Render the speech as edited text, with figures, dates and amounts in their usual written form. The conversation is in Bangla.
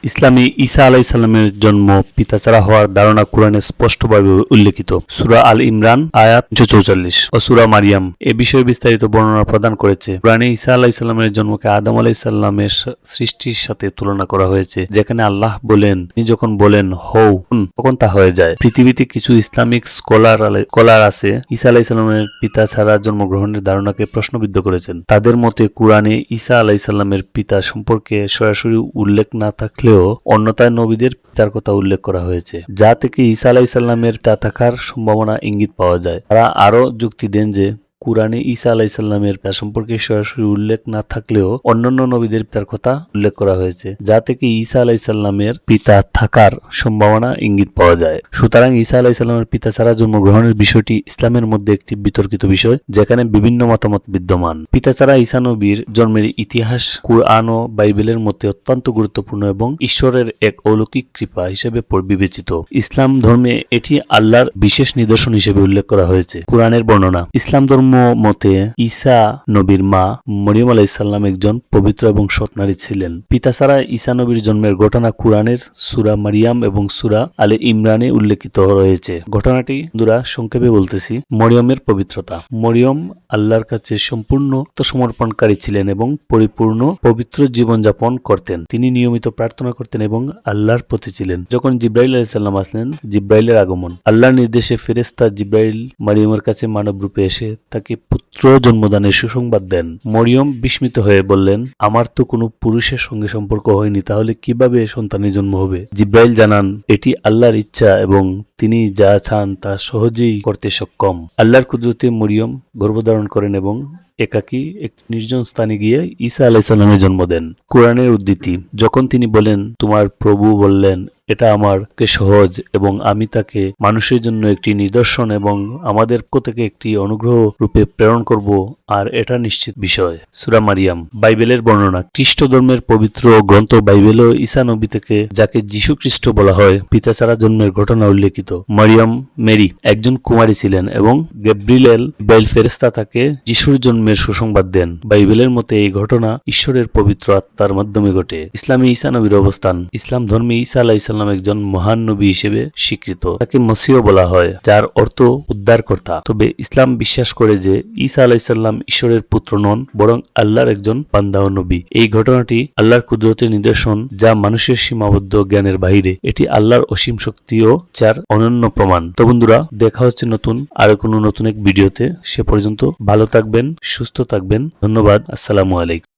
ইসলামে ঈসা আলাইহিসসালামের জন্ম পিতা ছাড়া হওয়ার ধারণা কোরআনে স্পষ্টভাবে উল্লেখিত। সূরা আল ইমরান আয়াত 144 ও সূরা মারিয়াম এ বিষয়ে বিস্তারিত বর্ণনা প্রদান করেছে। কোরআনে ঈসা আলাইহিসসালামের জন্মকে আদম আলাইহিসসালামের সৃষ্টির সাথে তুলনা করা হয়েছে, যেখানে আল্লাহ বলেন, তিনি যখন বলেন হও তখন তা হয়ে যায়। পৃথিবীতে কিছু ইসলামিক স্কলার আছে ঈসা আলাইহিসসালামের পিতা ছাড়া জন্মগ্রহণের ধারণাকে প্রশ্নবিদ্ধ করেছেন। তাদের মতে কোরআনে ঈসা আলাইহিসসালামের পিতা সম্পর্কে সরাসরি উল্লেখ না থাকলেও অন্যথায় নবীদের পিতার কথা উল্লেখ করা হয়েছে, যা থেকে ঈসা আলাইহিসসালামের পিতা থাকার সম্ভাবনা ইঙ্গিত পাওয়া যায়। তারা আরো যুক্তি দেন যে কুরআনে ঈসা আলাইহিসসালামের পিতা সম্পর্কে সরাসরি উল্লেখ না থাকলেও অন্যান্য নবীদের পিতার কথা উল্লেখ করা হয়েছে, যা থেকে ঈসা আলাইহিসসালামের পিতা থাকার সম্ভাবনা ইঙ্গিত পাওয়া যায়। সুতরাং ঈসা আলাইহিসসালামের পিতা ছাড়া জন্মগ্রহণের বিষয়টি ইসলামের মধ্যে একটি বিতর্কিত বিষয়, যেখানে বিভিন্ন মতামত বিদ্যমান। পিতা ছাড়া ঈসা নবীর জন্মের ইতিহাস কুরআন ও বাইবেলের মধ্যে অত্যন্ত গুরুত্বপূর্ণ এবং ঈশ্বরের এক অলৌকিক কৃপা হিসেবে বিবেচিত। ইসলাম ধর্মে এটি আল্লাহর বিশেষ নিদর্শন হিসেবে উল্লেখ করা হয়েছে। কুরআনের বর্ণনা। ইসলাম ধর্ম মতে ঈসা নবীর মা মরিয়ম আলাইহিসসালাম একজন পবিত্র এবং সৎ নারী ছিলেন। পিতা ছাড়া ঈসা নবীর জন্মের ঘটনা কুরআনের সূরা মারিয়াম এবং সূরা আলে ইমরানে উল্লেখিত রয়েছে। ঘটনাটি সংক্ষেপে বলতেছি। মরিয়মের পবিত্রতা। মরিয়ম আল্লাহর কাছে সম্পূর্ণ আত্মসমর্পণকারী ছিলেন এবং পরিপূর্ণ পবিত্র জীবনযাপন করতেন। তিনি নিয়মিত প্রার্থনা করতেন এবং আল্লাহর প্রতি ছিলেন। যখন জিব্রাইল আলাইহিসসালাম আসলেন, জিব্রাইলের আগমন। আল্লাহর নির্দেশে ফেরেশতা জিব্রাইল মারিয়মের কাছে মানব রূপে এসে তাকে পুত্র জন্মদানের সুসংবাদ দেন। মরিয়ম বিস্মিত হয়ে বললেন, আমার তো কোনো পুরুষের সঙ্গে সম্পর্ক হয়নি, তাহলে কিভাবে সন্তানের জন্ম হবে? জিব্রাইল জানান, এটি আল্লাহর ইচ্ছা এবং তিনি যা চান তা সহজেই করতে সক্ষম। আল্লাহর কুদরতে মরিয়ম গর্ভধারণ করেন এবং একাকী এক নির্জন স্থানে গিয়ে ঈসা আলাইহিসসালামের জন্ম দেন। কোরআনের উদ্ধৃতি। যখন তিনি বলেন, তোমার প্রভু বললেন, এটা আমারকে সহজ এবং আমি তাকে মানুষের জন্য একটি নিদর্শন এবং আমাদের পক্ষ থেকে একটি অনুগ্রহ রূপে প্রেরণ করব, আর এটা নিশ্চিত বিষয়। সূরা মারিয়াম। বাইবেলের বর্ণনা। খ্রিস্ট ধর্মের পবিত্র গ্রন্থ বাইবেলও ঈসা নবী থেকে, যাকে যীশু খ্রিস্ট বলা হয়, পিতা ছাড়া জন্মের ঘটনা উল্লেখিত। মারিয়াম মেরি একজন কুমারী ছিলেন এবং গাব্রিয়েল ফেরেশতা তাকে যীশুর জন্মের সুসংবাদ দেন। বাইবেলের মতে এই ঘটনা ঈশ্বরের পবিত্র আত্মার মাধ্যমে ঘটে। ইসলামে ঈসা নবীর অবস্থান। ইসলাম ধর্মে ঈসা আলাইহিসসালাম একজন মহান নবী হিসেবে স্বীকৃত। তাকে মসিহ বলা হয়, যার অর্থ উদ্ধারকর্তা। তবে ইসলাম বিশ্বাস করে যে ঈসা আলাইহিসসালাম ঈশ্বরের পুত্র নন, বরং আল্লাহর একজন বান্দা ও নবী। এই ঘটনাটি আল্লাহর কুদরতের নিদর্শন, যা মানুষের সীমাবদ্ধ জ্ঞানের বাহিরে। এটি আল্লাহর অসীম শক্তি ও যার অনন্য প্রমাণ। তো বন্ধুরা, দেখা হচ্ছে আরো কোনো নতুন এক ভিডিওতে। সে পর্যন্ত ভালো থাকবেন, সুস্থ থাকবেন। ধন্যবাদ। আসসালামু আলাইকুম।